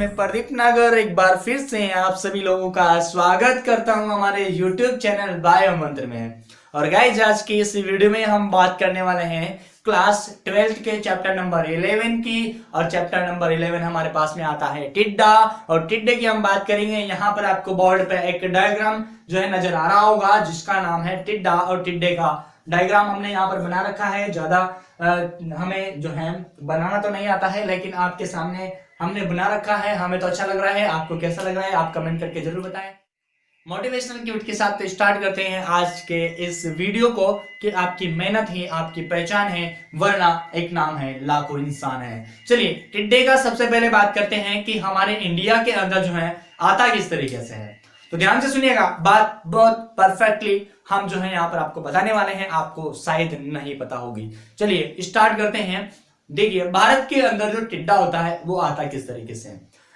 मैं प्रदीप नागर एक बार फिर से आप सभी लोगों का स्वागत करता हूं हमारे YouTube चैनल बायो मंत्र में। और गाइज आज की इस वीडियो में हम बात करने वाले हैं क्लास 12th के चैप्टर नंबर 11 की। और चैप्टर नंबर 11 हमारे पास में आता है टिड्डा, और टिड्डे की हम बात करेंगे। यहाँ पर आपको बोर्ड पे एक डायग्राम जो है नजर आ रहा होगा जिसका नाम है टिड्डा, और टिड्डे का डायग्राम हमने यहाँ पर बना रखा है। ज्यादा हमें जो है बनाना तो नहीं आता है, लेकिन आपके सामने हमने बना रखा है। हमें तो अच्छा लग रहा है, आपको कैसा लग रहा है आप कमेंट करके जरूर बताएं। मोटिवेशनल क्यूट के साथ तो स्टार्ट करते हैं आज के इस वीडियो को कि आपकी मेहनत ही आपकी पहचान है, वरना एक नाम है लाखों इंसान है। चलिए टिड्डे का सबसे पहले बात करते हैं कि हमारे इंडिया के अंदर जो है आता किस तरीके से है। तो ध्यान से सुनिएगा, बात बहुत परफेक्टली हम जो है यहाँ पर आपको बताने वाले हैं, आपको शायद नहीं पता होगी। चलिए स्टार्ट करते हैं। देखिए भारत के अंदर जो टिड्डा होता है वो आता किस तरीके से।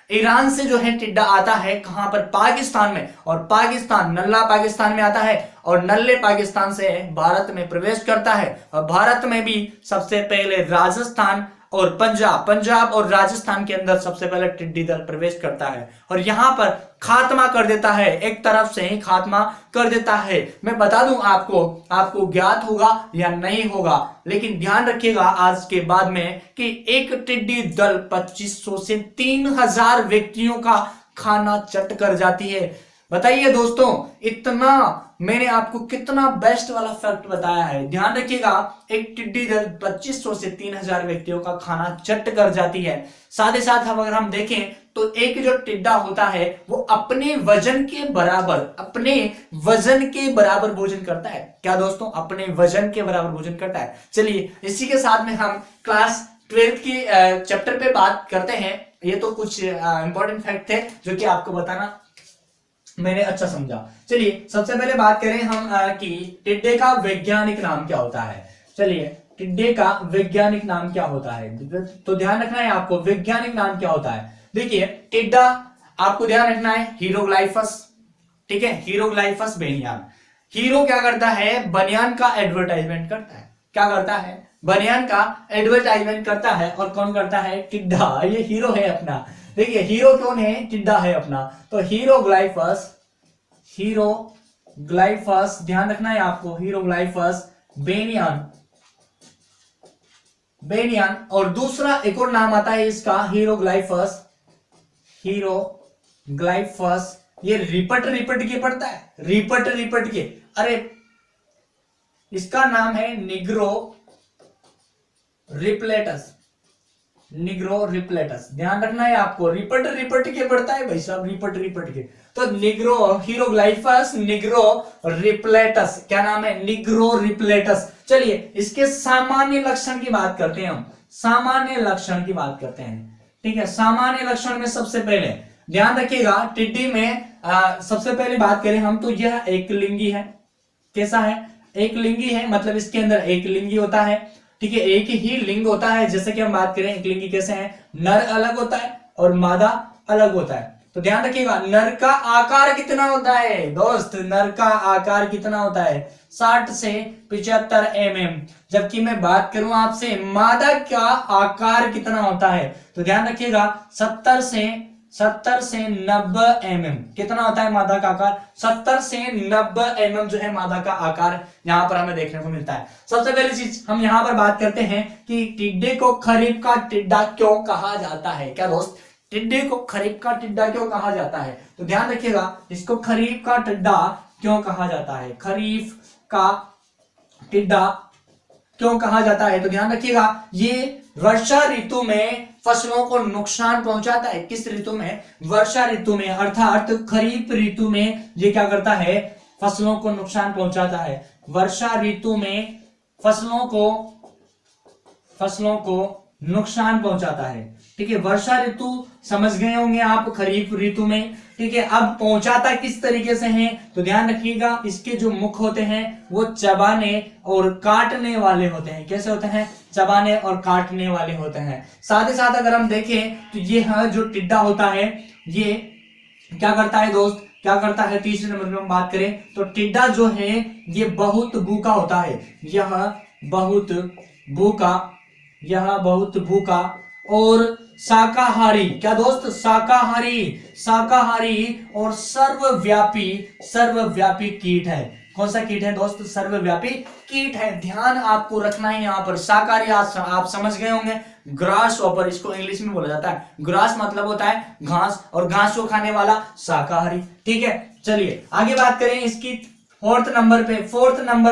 ईरान से जो है टिड्डा आता है कहां पर, पाकिस्तान में। और पाकिस्तान नल्ला पाकिस्तान में आता है, और नल्ले पाकिस्तान से भारत में प्रवेश करता है। और भारत में भी सबसे पहले राजस्थान और पंजाब और राजस्थान के अंदर सबसे पहले टिड्डी दल प्रवेश करता है, और यहां पर खात्मा कर देता है, एक तरफ से ही खात्मा कर देता है। मैं बता दूं आपको ज्ञात होगा या नहीं होगा, लेकिन ध्यान रखिएगा आज के बाद में कि एक टिड्डी दल 2500 से 3000 व्यक्तियों का खाना चट कर जाती है। बताइए दोस्तों, इतना मैंने आपको कितना बेस्ट वाला फैक्ट बताया है। ध्यान रखिएगा, एक टिड्डी दल 2500 से 3000 व्यक्तियों का खाना चट कर जाती है। साथ ही साथ अगर हम देखें तो एक जो टिड्डा होता है वो अपने वजन के बराबर भोजन करता है। क्या दोस्तों, अपने वजन के बराबर भोजन करता है। चलिए इसी के साथ में हम क्लास 12th की चैप्टर पे बात करते हैं। ये तो कुछ इंपॉर्टेंट फैक्ट थे जो कि आपको बताना मैंने अच्छा समझा। चलिए सबसे पहले बात करें हम कि टिड्डे का वैज्ञानिक नाम क्या होता है। चलिए टिड्डे का वैज्ञानिक नाम क्या होता है, तो ध्यान रखना है आपको वैज्ञानिक नाम क्या होता है। देखिए टिड्डा आपको ध्यान रखना है हीरोग्लाइफस, ठीक है, हीरोग्लाइफस बेनियान। हीरो क्या करता है, बनियान का एडवर्टाइजमेंट करता है। क्या करता है, बनियान का एडवर्टाइजमेंट करता है। और कौन करता है, टिड्डा। ये हीरो है अपना। देखिए हीरो कौन है, टिड्डा है अपना। तो हीरोग्लाइफस ध्यान रखना है आपको, हीरोग्लाइफस बेनियान। और दूसरा एक और नाम आता है इसका हीरोग्लाइफस। ये रिपट के पड़ता है, रिपट के। अरे इसका नाम है निग्रो रिप्लेटस। ध्यान रखना है आपको, रिपट के पड़ता है भाई साहब, रिपट के। तो हीरोग्लाइफस निग्रो रिप्लेटस, क्या नाम है, निग्रो रिप्लेटस। चलिए इसके सामान्य लक्षण की बात करते हैं हम, ठीक है। सामान्य लक्षण में सबसे पहले ध्यान रखिएगा, टिड्डी में सबसे पहले बात करें हम तो यह एक लिंगी है। कैसा है, एक लिंगी है, मतलब इसके अंदर एक लिंगी होता है, ठीक है, एक ही लिंग होता है। जैसे कि हम बात करें एक लिंगी कैसे है, नर अलग होता है और मादा अलग होता है। तो ध्यान रखिएगा नर का आकार कितना होता है दोस्त, नर का आकार कितना होता है, 60 से 75 mm। जबकि मैं बात करूं आपसे मादा का आकार कितना होता है, तो ध्यान रखिएगा 70 से 90 mm। कितना होता है मादा का आकार, 70 से 90 mm जो है मादा का आकार यहाँ पर हमें देखने को मिलता है। सबसे पहली चीज हम यहाँ पर बात करते हैं कि टिड्डे को खरीफ का टिड्डा क्यों कहा जाता है। क्या दोस्त, टिड्डे को खरीफ का टिड्डा क्यों कहा जाता है, तो ध्यान रखिएगा इसको खरीफ का टिड्डा क्यों कहा जाता है, खरीफ का टिड्डा क्यों कहा जाता है। तो ध्यान रखिएगा ये वर्षा ऋतु में फसलों को नुकसान पहुंचाता है। किस ऋतु में, वर्षा ऋतु में, अर्थात खरीफ ऋतु में ये क्या करता है, फसलों को नुकसान पहुंचाता है। वर्षा ऋतु में फसलों को नुकसान पहुंचाता है, ठीक है। वर्षा ऋतु समझ गए होंगे आप, खरीफ ऋतु में, ठीक है। अब पहुंचाता किस तरीके से है, तो ध्यान रखिएगा इसके जो मुख होते हैं वो चबाने और काटने वाले होते हैं। कैसे होते हैं, चबाने और काटने वाले होते हैं। साथ ही साथ अगर हम देखें तो ये जो टिड्डा होता है ये क्या करता है दोस्त, क्या करता है, तीसरे नंबर में हम बात करें तो टिड्डा जो है ये बहुत भूखा होता है। यह बहुत भूखा और शाकाहारी, क्या दोस्त, शाकाहारी, शाकाहारी और सर्वव्यापी, सर्वव्यापी कीट है। कौन सा कीट है दोस्त, सर्वव्यापी कीट है। ध्यान आपको रखना है यहाँ पर। शाकाहारी आप समझ गए होंगे, ग्रास ऑपर इसको इंग्लिश में बोला जाता है। ग्रास मतलब होता है घास, और घास को खाने वाला शाकाहारी। ठीक है, चलिए आगे बात करें इसकी फोर्थ नंबर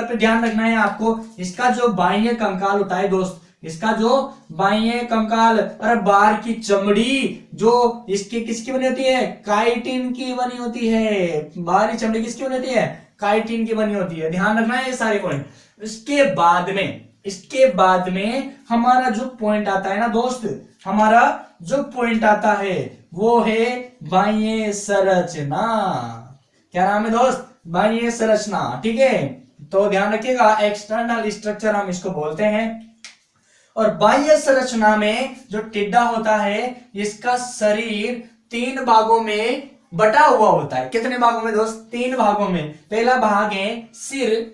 पे ध्यान रखना है आपको। इसका जो बाह्य कंकाल होता है दोस्त, इसका जो बाह्य कंकाल, अरे बाहर की चमड़ी जो इसकी किसकी बनी होती है, काइटिन की बनी होती है। बाहरी चमड़ी किसकी बनी होती है, काइटिन की बनी होती है। ध्यान रखना है ये सारे पॉइंट। इसके बाद में हमारा जो पॉइंट आता है ना दोस्त, हमारा जो पॉइंट आता है वो है बाह्य संरचना। क्या नाम है दोस्त, बाह्य संरचना। ठीक है, तो ध्यान रखिएगा, एक्सटर्नल स्ट्रक्चर हम इसको बोलते हैं। और बाह्य संरचना में जो टिड्डा होता है, इसका शरीर 3 भागों में बटा हुआ होता है। कितने भागों में दोस्त, 3 भागों में। पहला भाग है सिर,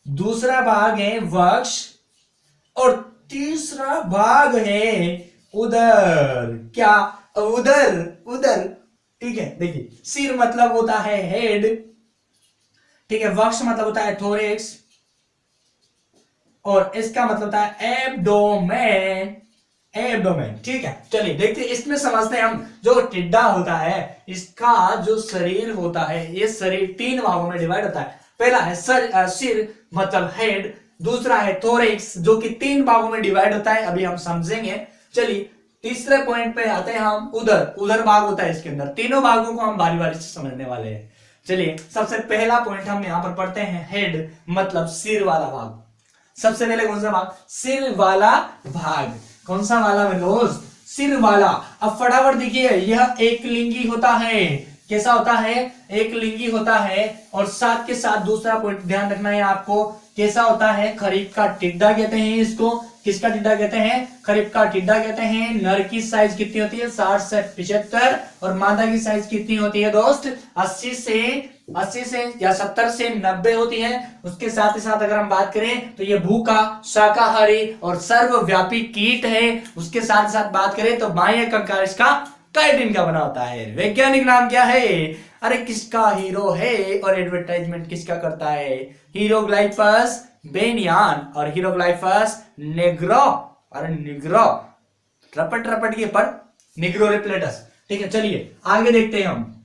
दूसरा भाग है वक्ष, और तीसरा भाग है उदर। क्या, उदर। ठीक है, देखिए सिर मतलब होता है हेड, ठीक है, वक्ष मतलब होता है थोरेक्स, और इसका मतलब होता है एब्डोमेन। ठीक है, चलिए देखते हैं, इसमें समझते हैं हम। जो टिड्डा होता है, इसका जो शरीर होता है, ये शरीर 3 भागों में डिवाइड होता है। पहला है सिर मतलब हेड, दूसरा है थोरेक्स जो कि 3 भागों में डिवाइड होता है, अभी हम समझेंगे। चलिए तीसरे पॉइंट पे आते हैं हम, उदर भाग होता है इसके अंदर। तीनों भागों को हम बारी बारी से समझने वाले हैं। चलिए सबसे पहला पॉइंट हम यहाँ पर पढ़ते हैं, हेड मतलब सिर वाला भाग। सबसे पहले कौन सा भाग, सिर वाला भाग। कौन सा वाला में दोस्त, सिर वाला। अब फटाफट देखिए, यह एक लिंगी होता है। कैसा होता है, एक लिंगी होता है। और साथ के साथ दूसरा पॉइंट ध्यान रखना है आपको, कैसा होता है, खरीफ का टिड्डा कहते हैं इसको। किसका टिड्डा कहते हैं, खरीफ का टिड्डा कहते हैं। नर की साइज कितनी होती है, 60 से 75, और मादा की साइज कितनी होती है दोस्त, 80 से या 70 से 90 होती है। उसके साथ ही साथ अगर हम बात करें तो ये भूखा, शाकाहारी और सर्वव्यापी कीट है। उसके साथ ही साथ बात करें तो बाह्य कंकाल इसका काइटिन का बना होता है। वैज्ञानिक नाम क्या है, अरे किसका हीरो है, और एडवर्टाइजमेंट किसका करता है, हीरोग्लाइफस बेनियान और हीरोग्लाइफस निग्रो। अरे निग्रो, रपट ये पर निग्रोरेप्लेटस। ठीक है, चलिए आगे देखते हैं हम।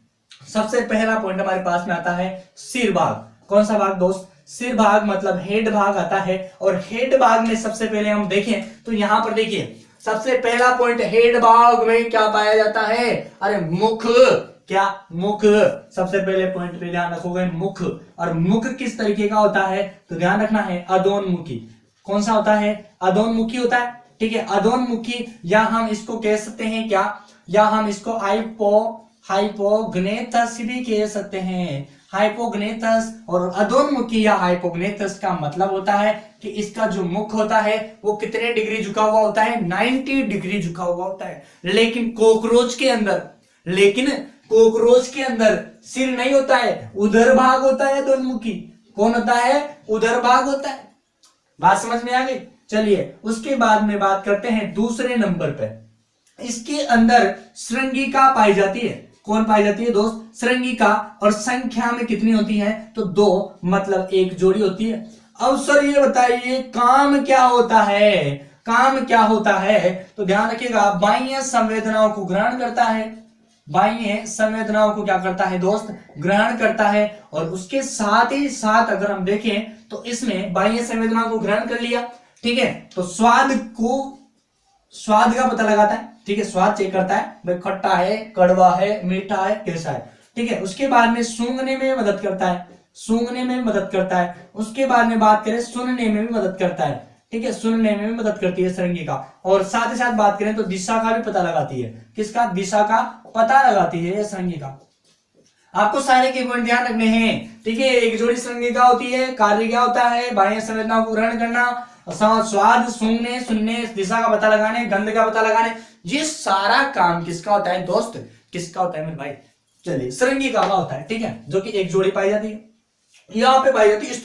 सबसे पहला पॉइंट हमारे पास में आता है सिर भाग। कौन सा भाग दोस्त, सिर भाग मतलब हेड भाग आता है। और हेड भाग में सबसे पहले हम देखें तो यहां पर देखिए, सबसे पहला पॉइंट, हेड भाग में क्या पाया जाता है, अरे मुख। क्या, मुख। सबसे पहले पॉइंट पे ध्यान रखोगे, मुख। और मुख किस तरीके का होता है, तो ध्यान रखना है अधोन्मुखी। कौन सा होता है, अधोन्मुखी होता है। ठीक है, अधोन्मुखी, या हम इसको कह सकते हैं क्या, या हम इसको हाइपोग्नेथस भी कह सकते हैं। हाइपोग्नेथस और अधोन्मुखी या हाइपोग्नेथस का मतलब होता है कि इसका जो मुख होता है वो कितने डिग्री झुका हुआ होता है, 90 डिग्री झुका हुआ होता है। लेकिन कोकरोच के अंदर सिर नहीं होता है, उधर भाग होता है अधोन्मुखी। कौन होता है, उधर भाग होता है। बात समझ में आ गई। चलिए उसके बाद में बात करते हैं दूसरे नंबर पे। इसके अंदर श्रृंगिका पाई जाती है। कौन पाई जाती है दोस्त, श्रृंगिका। और संख्या में कितनी होती है, तो 2 मतलब 1 जोड़ी होती है। अब सर ये बताइए काम क्या होता है, तो ध्यान रखिएगा, बाह्य संवेदनाओं को ग्रहण करता है। बाह्य संवेदनाओं को क्या करता है दोस्त, ग्रहण करता है। और उसके साथ ही साथ अगर हम देखें तो इसमें बाह्य संवेदनाओं को ग्रहण कर लिया, ठीक है, तो स्वाद का पता लगाता है। ठीक है, स्वाद चेक करता है, भाई खट्टा है, कड़वा है, मीठा है, कैसा है। ठीक है, उसके बाद में सूंघने में मदद करता है। उसके बाद में बात करें, सुनने में भी मदद करता है। ठीक है, सुनने में भी मदद करती है श्रृंगिका। और साथ ही साथ बात करें तो दिशा का भी पता लगाती है। किसका, दिशा का पता लगाती है श्रृंगिका। आपको सारे के पॉइंट ध्यान रखने हैं। ठीक है, एक जोड़ी श्रृंगिका होती है, कार्य क्या होता है, बाह्य संवेदनाओं को ग्रहण करना, स्वाद, सूंघने, सुनने, दिशा का पता लगाने, गंध का पता लगाने, ये सारा काम किसका होता है दोस्त, किसका होता है मेरे भाई, चलिए श्रृंगिका का होता है। ठीक है, जो कि एक जोड़ी पाई जाती है, यहाँ पे पाई जाती है इस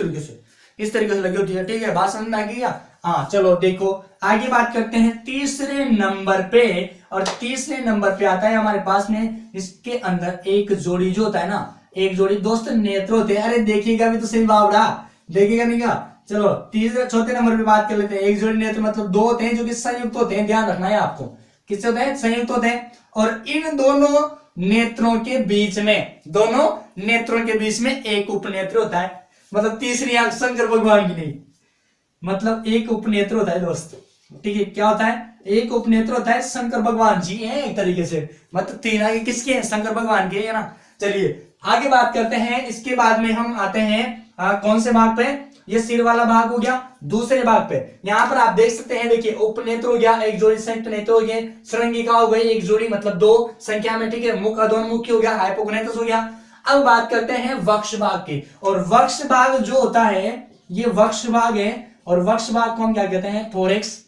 तरीके से लगी होती है। ठीक है, बात समझ में आ गई क्या। हाँ चलो देखो आगे बात करते हैं तीसरे नंबर पे। और तीसरे नंबर पे आता है हमारे पास में इसके अंदर एक जोड़ी जो होता है ना, एक जोड़ी दोस्त नेत्र होते हैं। अरे देखिएगा भी तो सही बावड़ा, देखिएगा नहीं क्या। चलो तीसरे चौथे नंबर पे बात कर लेते हैं। एक जोड़ी नेत्र मतलब दो होते हैं जो कि संयुक्त होते हैं, ध्यान रखना है आपको, किससे होते हैं, संयुक्त होते हैं। और इन दोनों नेत्रों के बीच में, दोनों नेत्रों के बीच में एक उपनेत्र होता है, मतलब तीसरी आंख शंकर भगवान की नहीं, मतलब एक उपनेत्र होता है दोस्त, ठीक है। क्या होता है, एक उपनेत्र होता है, शंकर भगवान जी हैं एक तरीके से, मतलब तीन आगे किसके हैं, शंकर भगवान के है ना। चलिए आगे बात करते हैं। इसके बाद में हम आते हैं कौन से भाग पे, ये सिर वाला भाग हो गया। दूसरे भाग पे यहाँ पर आप देख सकते हैं, देखिए उपनेत्र हो गया, एक जोड़ी संयुक्त नेत्र हो गए, श्रृंगिका हो गई एक जोड़ी मतलब दो संख्या में, ठीक है। मुख अधोन्मुखी हो गया, हाइपोगोनेटस हो गया। अब बात करते हैं वक्ष भाग की, और वक्ष भाग जो होता है ये वक्ष भाग है, और वक्ष भाग को हम क्या कहते हैं, थोरेक्स।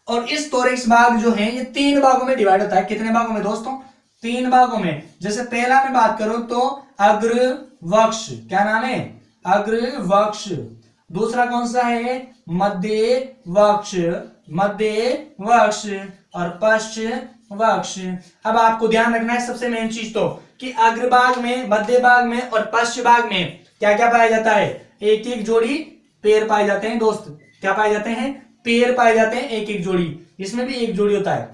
और इस थोरेक्स भाग जो है ये तीन भागों में डिवाइड होता है। कितने भागों में दोस्तों, तीन भागों में। जैसे पहला में बात करूं तो अग्र वक्ष, क्या नाम है, अग्र वक्ष। दूसरा कौन सा है, मध्य वक्ष, मध्य वक्ष, और पश्च वक्ष। अब आपको ध्यान रखना है सबसे मेन चीज तो कि अग्रभाग में, मध्य भाग में और पश्च भाग में क्या क्या पाया जाता है, एक एक जोड़ी पैर पाए जाते हैं दोस्त। क्या पाए जाते हैं, पैर पाए जाते हैं, एक एक जोड़ी। इसमें भी एक जोड़ी होता है,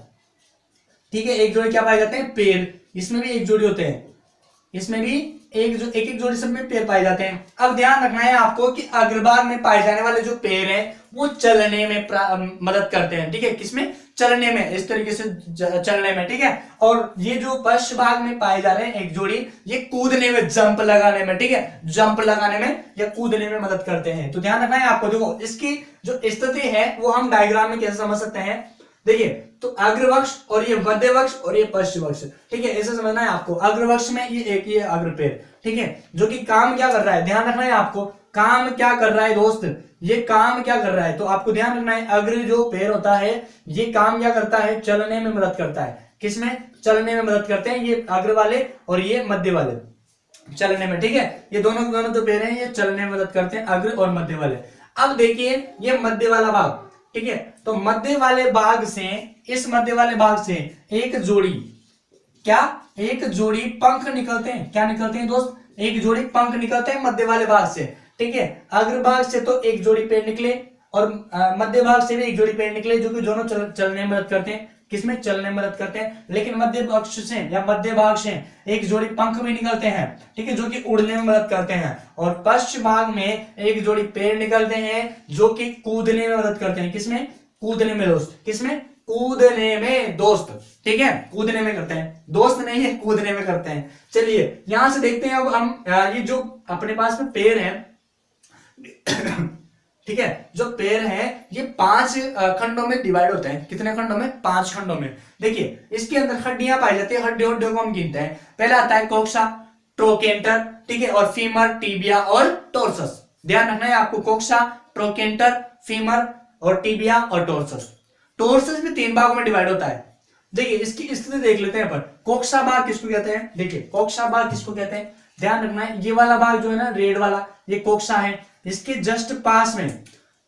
ठीक है, एक जोड़ी क्या पाए जाते हैं, पैर। इसमें भी एक जोड़ी होते हैं, इसमें भी एक जोड़ी सब में पैर पाए जाते हैं। अब ध्यान रखना है आपको कि अग्रभाग में पाए जाने वाले जो पैर हैं वो चलने में मदद करते हैं, ठीक है। किसमें, चलने में, इस तरीके से चलने में, ठीक है। और ये जो पश्च भाग में पाए जा रहे हैं एक जोड़ी, ये कूदने में, जंप लगाने में, ठीक है, जंप लगाने में या कूदने में मदद करते हैं। तो ध्यान रखना है आपको। देखो इसकी जो स्थिति है वो हम डायग्राम में कैसे समझ सकते हैं, देखिए तो अग्रवक्ष और ये मध्यवक्ष और ये पश्चवक्ष, ठीक है, ऐसे समझना है आपको। अग्रवक्ष में ये एक ये अग्र पैर, ठीक है, जो कि काम क्या कर रहा है, ध्यान रखना है आपको, काम क्या कर रहा है दोस्त, ये काम क्या कर रहा है, तो आपको ध्यान रखना है अग्र जो पैर होता है ये काम क्या करता है, चलने में मदद करता है। किसमें, चलने में मदद करते हैं, ये अग्र वाले और ये मध्य वाले चलने में, ठीक है। ये दोनों जो पैर हैं ये चलने में मदद करते हैं, अग्र और मध्य वाले। अब देखिए ये मध्य वाला भाग, ठीक है, तो मध्य वाले भाग से, इस मध्य वाले भाग से एक जोड़ी, क्या, एक जोड़ी पंख निकलते हैं। क्या निकलते हैं दोस्त, एक जोड़ी पंख निकलते हैं मध्य वाले भाग से, ठीक है। अग्र भाग से तो एक जोड़ी पैर निकले और मध्य भाग से भी एक जोड़ी पैर निकले, जो कि दोनों चलने में मदद करते हैं। किसमें, चलने में मदद करते हैं। लेकिन मध्य पक्ष से या मध्य भाग से एक जोड़ी पंख भी निकलते हैं, ठीक है, जो कि उड़ने में मदद करते हैं। और पश्च भाग में एक जोड़ी पैर निकलते हैं जो कि कूदने में मदद करते हैं। किसमें, कूदने में दोस्त, किसमें, कूदने में दोस्त, ठीक है, कूदने में करते हैं, दोस्त नहीं है, कूदने में करते हैं। चलिए यहां से देखते हैं अब हम ये जो अपने पास में पैर है ठीक है, जो पैर है ये 5 खंडों में डिवाइड होते हैं। कितने खंडों में, 5 खंडों में। देखिए इसके अंदर हड्डियां पाई जाती है, हड्डियों को हम गिनते हैं। पहला आता है कोक्सा, ट्रोकेंटर, ठीक है, और फीमर, टिबिया और टोर्सस। ध्यान रखना है आपको, कोक्सा, ट्रोकेंटर, फीमर और टिबिया और टोर्सस। टोर्सस भी 3 भागों में डिवाइड होता है। देखिए इसकी स्थिति देख लेते हैं अपन। कोक्सा भाग किसको कहते हैं, देखिए कोक्सा भाग किसको कहते हैं, ध्यान रखना है, ये वाला भाग जो है ना रेड वाला, ये कोक्सा है। इसके जस्ट पास में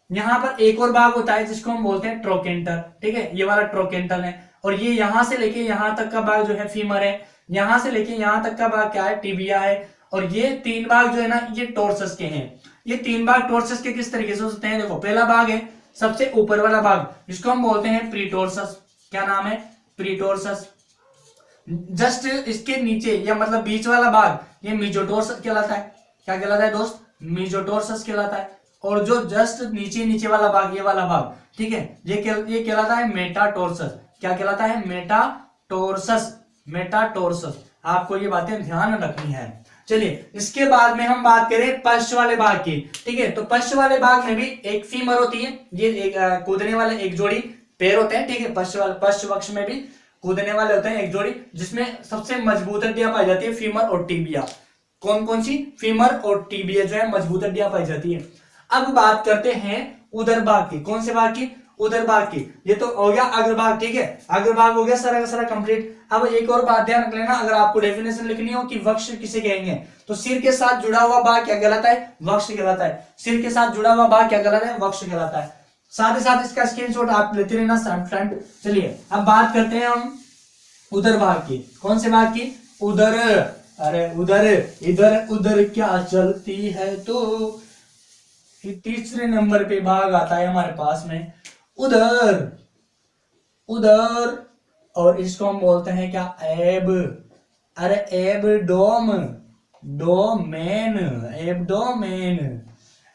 यहां पर एक और भाग होता है जिसको हम बोलते हैं ट्रोकेंटर, ठीक है, ये वाला ट्रोकेंटर है। और ये यहां से लेके यहां तक का भाग जो है फीमर है, यहां से लेके यहां तक का भाग क्या है, टिबिया है। और ये 3 भाग जो है ना ये टोर्सस के हैं। ये 3 भाग टोर्सस के किस तरीके से हो सकते हैं, देखो पहला भाग है सबसे ऊपर वाला भाग, जिसको हम बोलते हैं प्रीटोर्सस। क्या नाम है, प्रीटोर्सस। जस्ट इसके नीचे या मतलब बीच वाला भाग ये मीजोटोर्सस कहलाता है। क्या कहलाता है दोस्त, मीजोटोर्सस कहलाता है। और जो जस्ट नीचे वाला भाग, ये वाला भाग, ठीक है, ये कहलाता है मेटाटोर्सस। क्या कहलाता है, मेटाटोर्सस, मेटाटोर्सस। आपको ये बातें ध्यान रखनी है। चलिए इसके बाद में हम बात करें पश्च वाले भाग की, ठीक है। तो पश्च वाले भाग में भी एक फीमर होती है, ये एक कूदने वाले एक जोड़ी पैर होते हैं, ठीक है। पश्च वक्ष में भी कूदने वाले होते हैं एक जोड़ी, जिसमें सबसे मजबूत हड्डियां पाई जाती है फीमर और टिबिया। कौन कौन सी, फीमर और टिबिया जो है मजबूत हड्डियां पाई जाती है। अब बात करते हैं उदर भाग की। कौन से भाग की, उदर भाग की। ये तो हो गया अग्रभाग, ठीक है, अग्रभाग हो गया सारा का सारा कंप्लीट। अब एक और बात ध्यान रख लेना, अगर आपको डेफिनेशन लिखनी हो कि वक्ष किसे कहेंगे, तो सिर के साथ जुड़ा हुआ भाग क्या कहलाता है, वक्ष कहलाता है। सिर के साथ जुड़ा हुआ भाग क्या कहलाता है, वक्ष कहलाता है। साथ ही साथ इसका स्क्रीनशॉट आप लेते रहना फ्रेंड। चलिए अब बात करते हैं हम उदर भाग की। कौन से भाग की? उदर। अरे उदर, इधर उधर क्या चलती है, तो तीसरे नंबर पे भाग आता है हमारे पास में उदर। उदर, और इसको हम बोलते हैं क्या? एब। अरे एबडोम, डोमेन, एब्डोमेन,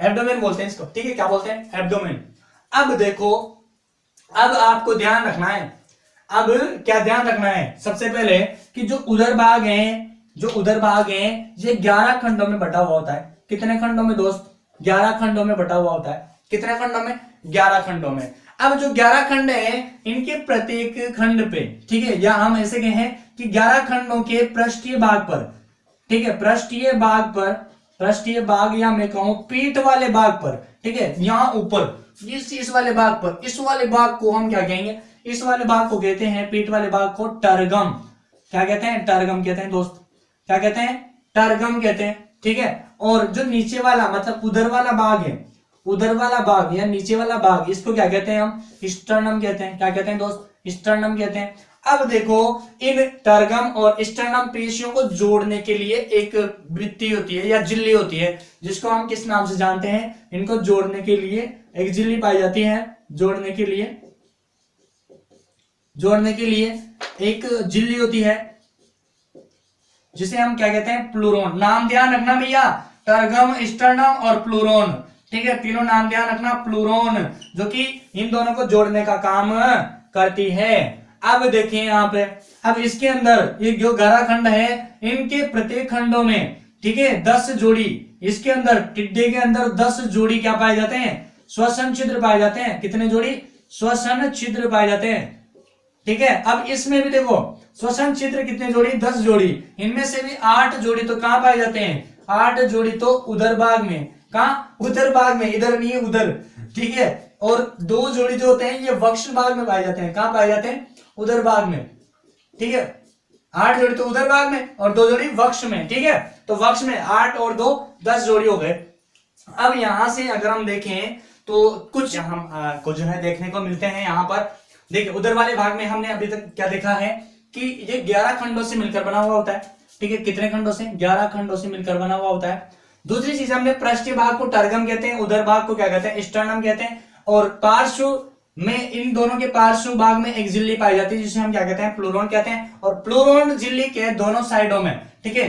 एब्डोमेन बोलते हैं इसको, ठीक है? क्या बोलते हैं? एब्डोमेन। अब देखो, अब आपको ध्यान रखना है, अब क्या ध्यान रखना है? सबसे पहले कि जो उदर भाग है, जो उदर भाग है, ये 11 खंडों में बटा हुआ होता है। कितने खंडों में दोस्त? 11 खंडों में बटा हुआ होता है। कितने खंडों में? 11 खंडों में। अब जो 11 खंड है, इनके प्रत्येक खंड पे, ठीक है, या हम ऐसे कहें कि 11 खंडों के पृष्ठीय भाग पर, ठीक है, पृष्ठीय भाग पर, पृष्ठीय भाग, या मैं कहूं पीठ वाले भाग पर, ठीक है, यहां ऊपर इस वाले भाग पर, इस वाले भाग को हम क्या कहेंगे? इस वाले भाग को कहते हैं, पीठ वाले भाग को टर्गम। क्या कहते हैं? टर्गम कहते हैं दोस्त। क्या कहते हैं? टर्गम कहते हैं, ठीक है। और जो नीचे वाला मतलब उधर वाला भाग है, उधर वाला भाग या नीचे वाला भाग, इसको क्या कहते हैं? हम स्टर्नम कहते हैं। क्या कहते हैं दोस्त? स्टर्नम कहते हैं। अब देखो, इन टर्गम और स्टर्नम पेशियों को जोड़ने के लिए एक वृत्ति होती है या झिल्ली होती है, जिसको हम किस नाम से जानते हैं? इनको जोड़ने के लिए एक झिल्ली पाई जाती है, जोड़ने के लिए एक झिल्ली होती है, जिसे हम क्या कहते हैं? प्लूरोन। नाम ध्यान रखना भैया, टर्गम, स्टर्नम और प्लूरोन, ठीक है, तीनों नाम ध्यान रखना। प्लूरोन जो कि इन दोनों को जोड़ने का काम करती है। अब देखिए यहाँ पे, अब इसके अंदर ये जो 11 खंड है, इनके प्रत्येक खंडों में, ठीक है, 10 जोड़ी, इसके अंदर टिड्डे के अंदर 10 जोड़ी क्या पाए जाते हैं? श्वसन छिद्र पाए जाते हैं। कितने जोड़ी? श्वसन छिद्र पाए जाते हैं, ठीक है। अब इसमें भी देखो, श्वसन छिद्र कितने जोड़ी? 10 जोड़ी। इनमें से भी 8 जोड़ी तो कहां पाए जाते हैं? 8 जोड़ी तो उदर भाग में। कहां? उदर भाग में, इधर नहीं है, उधर, ठीक है। और 2 जोड़ी जो होते हैं ये वक्ष भाग में पाए जाते हैं। कहां पाए जाते हैं? उदर भाग में, ठीक है। 8 जोड़ी तो उदर भाग में और 2 जोड़ी वक्ष में, ठीक है। तो वक्ष में 8 और 2 10 जोड़ी हो गए। अब यहां से अगर हम देखें तो कुछ हम को जो है देखने को मिलते हैं यहाँ पर। देखिए, उधर वाले भाग में हमने अभी तक क्या देखा है कि ये 11 खंडों से मिलकर बना हुआ होता है, ठीक है। कितने खंडों से? 11 खंडों से मिलकर बना हुआ होता है। दूसरी चीज, हमने पृष्ठीय भाग को टर्गम कहते हैं, उधर भाग को क्या कहते हैं? स्टर्नम कहते हैं। और पार्श्व में, इन दोनों के पार्श्व भाग में एक झिल्ली पाई जाती है, जिसे हम क्या कहते हैं? प्लूरोन कहते हैं। और प्लूरोन झिल्ली के दोनों साइडों में, ठीक है,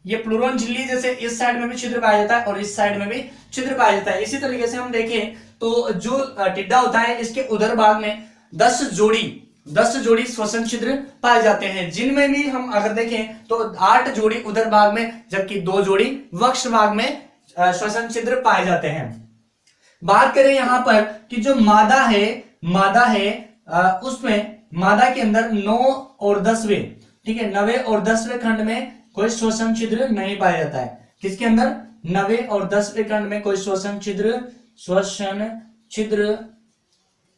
ये प्लूरोन झिल्ली जैसे इस साइड में भी छिद्र पाया जाता है और इस साइड में भी छिद्र पाया जाता है। इसी तरीके से हम देखें तो जो टिड्डा होता है, इसके उधर भाग में 10 जोड़ी श्वसन छिद्र पाए जाते हैं, जिनमें भी हम अगर देखें तो 8 जोड़ी उधर भाग में, जबकि 2 जोड़ी वक्ष भाग में श्वसन छिद्र पाए जाते हैं। बात करें यहां पर कि जो मादा है, उसमें मादा के अंदर 9 और 10वें, ठीक है, 9वें और 10वें खंड में कोई श्वसन छिद्र नहीं पाया जाता है। किसके अंदर? 9वें और 10वें खंड में कोई श्वसन छिद्र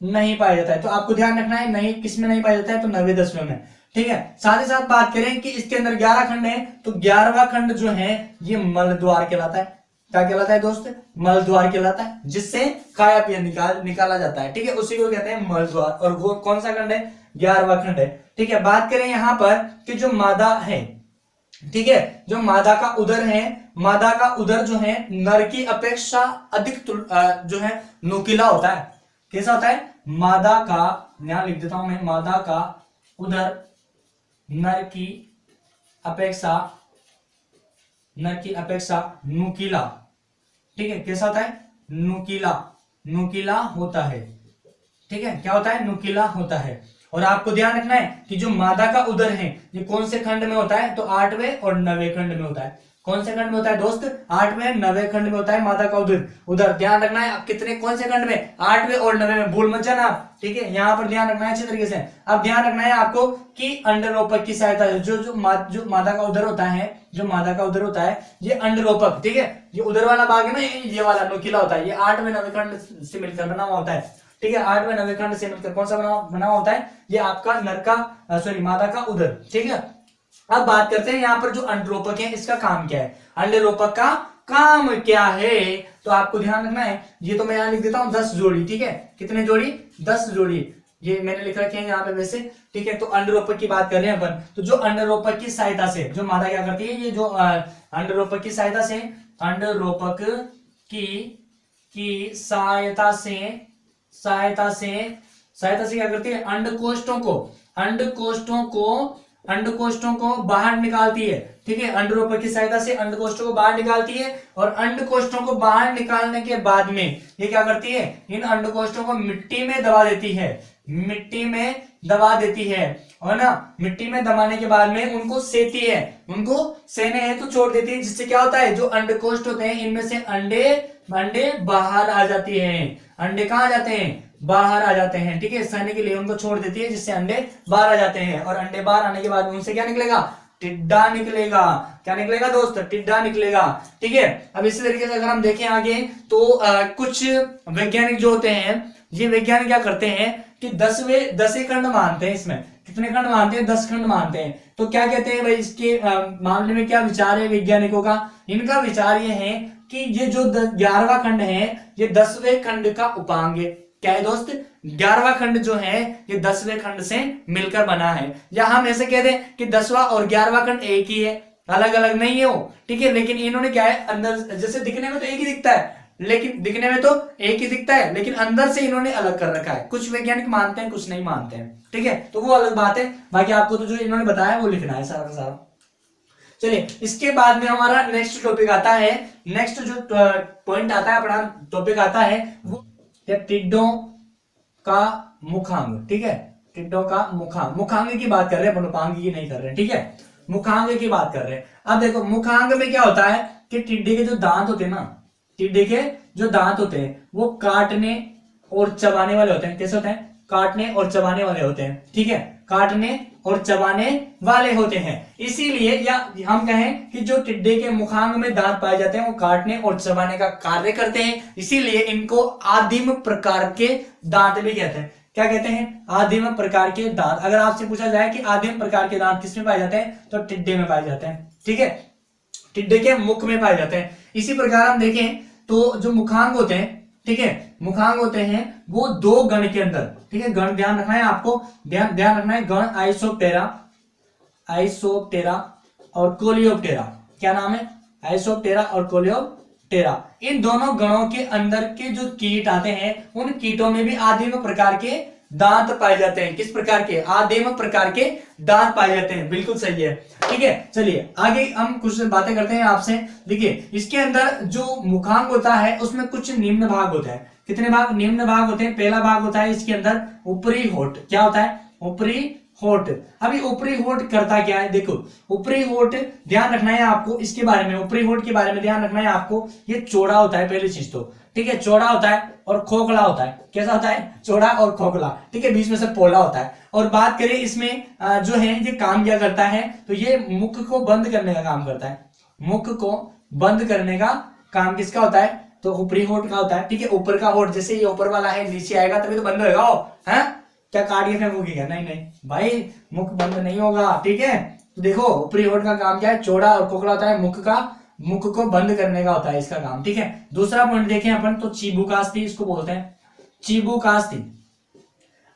नहीं पाया जाता है। तो आपको ध्यान रखना है, नहीं किस में नहीं पाया जाता है? तो 9वें 10वें में, ठीक है। साथ ही साथ बात करें कि इसके अंदर 11 खंड है, तो 11वां खंड जो है ये मल द्वार कहलाता है। क्या कहलाता है दोस्त? मल द्वार कहलाता है, जिससे खाया पिया निकाला जाता है, ठीक है, उसी को कहते हैं मल द्वार। और वो कौन सा खंड है? 11वां खंड है, ठीक है। बात करें यहाँ पर कि जो मादा है, ठीक है, जो मादा का उदर है, मादा का उदर जो है नर की अपेक्षा अधिक जो है नुकीला होता है। कैसा होता है? मादा का, यहां लिख देता हूं मैं, मादा का उदर नर की अपेक्षा नुकीला, ठीक है। कैसा होता है? नुकीला होता है, ठीक है। क्या होता है? नुकीला होता है। और आपको ध्यान रखना है कि जो मादा का उदर है ये कौन से खंड में होता है? तो 8वें और 9वें खंड में होता है। कौन से खंड में होता है दोस्त? 8वें 9वें खंड में होता है मादा का उदर। ध्यान रखना है कितने, कौन से खंड में? 8वें और 9वें में, भूल मत जाना आप, ठीक है। यहाँ पर ध्यान रखना है अच्छे तरीके से। अब ध्यान रखना है आपको कि अंडरोपक की सहायता से जो मादा का उदर होता है, ये अंडरोपक, ठीक है, ये उदर वाला भाग है ना, ये वाला नुकीला होता है, ये 8वें 9वें खंड से मिलकर बना हुआ होता है, ठीक है। 8वें 9वें खंड से मिलकर कौन सा बना होता है? ये आपका मादा का उदर, ठीक है। अब बात करते हैं यहाँ पर जो अंडरोपक है, इसका काम क्या है? अंडरोपक का काम क्या है? तो आपको ध्यान रखना है, ये तो मैं यहाँ लिख देता हूँ 10 जोड़ी, ठीक है, कितने जोड़ी, 10 जोड़ी, ये मैंने लिख रखे हैं यहाँ पे वैसे, ठीक है। तो अंडरोपक की बात कर रहे हैं अपन, तो जो अंडरोपक की सहायता से जो मादा क्या करती है, ये जो अंडरोपक की सहायता से, अंडरोपक की सहायता से क्या करती है, अंडकोष्ठों को बाहर निकालती है, ठीक है। अंडरोपक की सहायता से अंडकोष्ठों को बाहर निकालती है, और अंडकोष्ठों को बाहर निकालने के बाद में ये क्या करती है, इन अंडकोष्ठों को मिट्टी में दबा देती है, और ना मिट्टी में दबाने के बाद में उनको सेती है, उनको सेने हेतु छोड़ देती है, जिससे क्या होता है, जो अंडकोष्ठ होते हैं इनमें से अंडे बाहर आ जाती हैं। अंडे कहाँ आ जाते हैं, बाहर आ जाते हैं, ठीक है। सेने के लिए उनको छोड़ देती है, जिससे अंडे बाहर आ जाते हैं, और अंडे बाहर आने के बाद उनसे क्या निकलेगा, टिड्डा निकलेगा। क्या निकलेगा दोस्त, टिड्डा निकलेगा, ठीक है। अब इसी तरीके से अगर हम देखें आगे तो कुछ वैज्ञानिक जो होते हैं, ये वैज्ञानिक क्या करते हैं कि 10 खंड मानते हैं, इसमें कितने खंड मानते हैं, 10 खंड मानते हैं। तो क्या कहते हैं भाई, इसके मामले में क्या विचार है वैज्ञानिकों का, इनका विचार ये है कि ये जो 11वां खंड है ये 10वें खंड का उपांग है। क्या है दोस्त, 11वां खंड जो है ये 10वें खंड से मिलकर बना है, या हम ऐसे कह दें कि 10वां और 11वां खंड एक ही है, अलग अलग नहीं है वो, ठीक है। लेकिन इन्होंने क्या है, अंदर जैसे दिखने में तो एक ही दिखता है, लेकिन अंदर से इन्होंने अलग कर रखा है। कुछ वैज्ञानिक मानते हैं, कुछ नहीं मानते हैं, ठीक है। तो वो अलग बात है, बाकी आपको तो जो इन्होंने बताया वो लिखना है सारा का सारा। चलिए, इसके बाद में हमारा नेक्स्ट टॉपिक आता है, नेक्स्ट जो पॉइंट आता है, अपना टॉपिक आता है वो टिड्डों का मुखांग, ठीक है। टिड्डों का मुखांग की बात कर रहे हैं, अनुपांग की नहीं कर रहे हैं, ठीक है, मुखांग की बात कर रहे हैं। अब देखो मुखांग में क्या होता है कि टिड्डे के जो दांत होते हैं ना, टिड्डे के जो दांत होते हैं वो काटने और चबाने वाले होते हैं। कैसे होते हैं, काटने और चबाने वाले होते हैं, ठीक है, काटने और चबाने वाले होते हैं। इसीलिए या हम कहें कि जो टिड्डे के मुखांग में दांत पाए जाते हैं वो काटने और चबाने का कार्य करते हैं, इसीलिए इनको आदिम प्रकार के दांत भी कहते हैं। क्या कहते हैं, आदिम प्रकार के दांत। अगर आपसे पूछा जाए कि आदिम प्रकार के दांत किसमें पाए जाते हैं, तो टिड्डे में पाए जाते हैं, ठीक है, टिड्डे के मुख में पाए जाते हैं। इसी प्रकार हम देखें तो जो मुखांग होते हैं, ठीक है, मुखांग होते हैं वो 2 गण के अंदर, ठीक है, गण ध्यान रखना है आपको, ध्यान रखना है, गण आइसोप्टेरा और कोलियोप्टेरा। क्या नाम है, आइसोप्टेरा और कोलियोप्टेरा। इन दोनों गणों के अंदर के जो कीट आते हैं उन कीटों में भी आदिम प्रकार के दांत पाए जाते हैं। किस प्रकार के, आदिम प्रकार के दांत पाए जाते हैं, बिल्कुल सही है, ठीक है। चलिए आगे हम कुछ बातें करते हैं आपसे। देखिए, इसके अंदर जो मुखांग होता है उसमें कुछ निम्न भाग होता है। कितने भाग, निम्न भाग होते हैं। पहला भाग होता है इसके अंदर ऊपरी होठ। क्या होता है, ऊपरी होठ। अभी ऊपरी होठ करता क्या है, देखो ऊपरी होठ ध्यान रखना है आपको, इसके बारे में, ऊपरी होठ के बारे में ध्यान रखना है आपको। ये चौड़ा होता है, पहली चीज तो, ठीक है, चौड़ा होता है और खोखला होता है। कैसा होता है, चौड़ा और खोखला, ठीक है, बीच में से पोला होता है। और बात करें इसमें जो है ये काम क्या करता है, तो ये मुख को बंद करने का काम करता है। मुख को बंद करने का काम किसका होता है, तो ऊपरी होठ का होता है, ठीक है। ऊपर का होठ, जैसे ये ऊपर वाला है, नीचे आएगा तभी तो बंद होगा, है क्या, काट के फेंकोगे क्या, नहीं भाई, मुख बंद नहीं होगा, ठीक है। तो देखो ऊपरी होठ का काम क्या है, चौड़ा और खोखला होता है, मुख को बंद करने का होता है इसका काम, ठीक है। दूसरा पॉइंट देखें अपन तो चीबुकास्थि इसको बोलते हैं, चीबुकास्थि।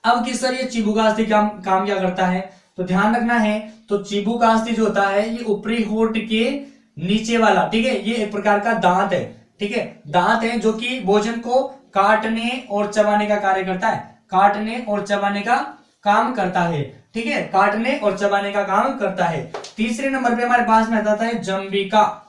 अब किस तरह ये चीबुकास्थि काम क्या करता है, तो ध्यान रखना है, तो चीबुकास्थि जो होता है ये ऊपरी होठ के नीचे वाला, ठीक है, ये एक प्रकार का दांत है, ठीक है, दांत है जो कि भोजन को काटने और चबाने का कार्य करता है, काटने और चबाने का काम करता है, ठीक है, काटने और चबाने का काम करता है। तीसरे नंबर पे हमारे पास में आता है जंबिका,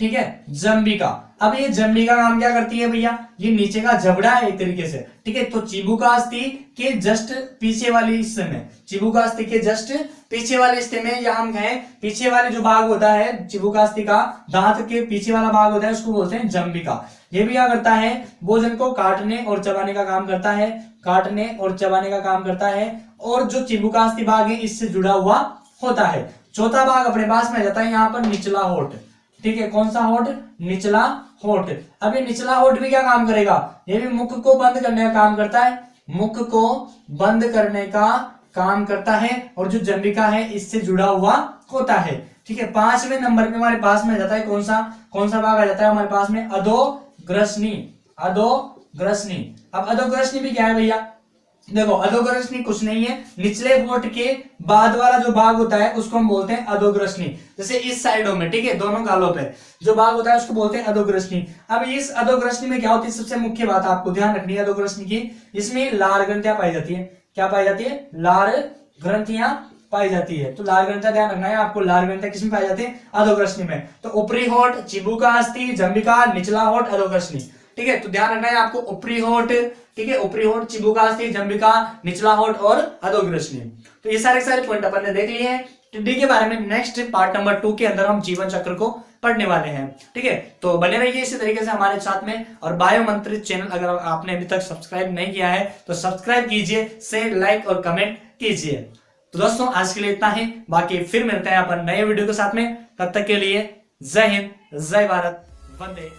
ठीक है, जंबिका। अब ये जंबिका काम क्या करती है भैया, ये नीचे का जबड़ा है एक तरीके से, ठीक है। तो चीबुकास्थि के जस्ट पीछे वाले हिस्से में, चीबुकास्थि के जस्ट पीछे वाले हिस्से में, या हम कहें पीछे वाले जो भाग होता है चीबुकास्थि का, दांत के पीछे वाला भाग होता है, उसको बोलते हैं जंबिका। ये भी क्या करता है, भोजन को काटने और चबाने का काम करता है, काटने और चबाने का काम करता है। और जो चीबुकास्थि भाग है इससे जुड़ा हुआ होता है। चौथा भाग अपने पास में जाता है यहाँ पर निचला होठ, ठीक है, कौन सा होठ, निचला होठ। अब ये निचला होठ भी क्या काम करेगा, ये भी मुख को बंद करने का काम करता है, मुख को बंद करने का काम करता है, और जो जंबिका है इससे जुड़ा हुआ होता है, ठीक है। 5वें नंबर पे हमारे पास में जाता है कौन सा भाग आ जाता है हमारे पास में, अधो अधोग्रसनी, अधोग्रसनी। अब अधोग्रसनी भी क्या है भैया, देखो अधोग्रसनी कुछ नहीं है, निचले होठ के बाद वाला जो भाग होता है उसको हम बोलते हैं अधोग्रसनी। जैसे इस साइडों में, ठीक है, दोनों गालों पे जो भाग होता है उसको बोलते हैं अधोग्रसनी। अब इस अधोग्रसनी में क्या होती है, सबसे मुख्य बात आपको ध्यान रखनी है अधोग्रसनी की, इसमें लार ग्रंथियां पाई जाती है। क्या पाई जाती है, लार ग्रंथियां पाई जाती है। तो लार ग्रंथियां ध्यान रखना है आपको, लार ग्रंथियां किसमें पाई जाती है, अधोग्रसनी में। तो ऊपरी होठ चिबुकास्थि जंबिका, निचला होठ अधोग्रसनी, ठीक है। तो ध्यान रखना है आपको, ऊपरी होठ, ठीक है, ऊपरी होठ चिबुकास्थि जंबिका, निचला होठ और अधोग्रसनी। तो ये सारे पॉइंट अपन ने देख लिए हैं। टिड्डी के बारे में नेक्स्ट पार्ट नंबर 2 के अंदर हम जीवन चक्र को पढ़ने वाले हैं, ठीक है। तो बने रहिए इसी तरीके से हमारे साथ में। और बायो मंत्र चैनल अगर आपने अभी तक सब्सक्राइब नहीं किया है तो सब्सक्राइब कीजिए, शेयर, लाइक और कमेंट कीजिए। तो दोस्तों आज के लिए इतना ही, बाकी फिर मिलते हैं अपन नए वीडियो के साथ में। तब तक के लिए जय हिंद, जय भारत, वंदे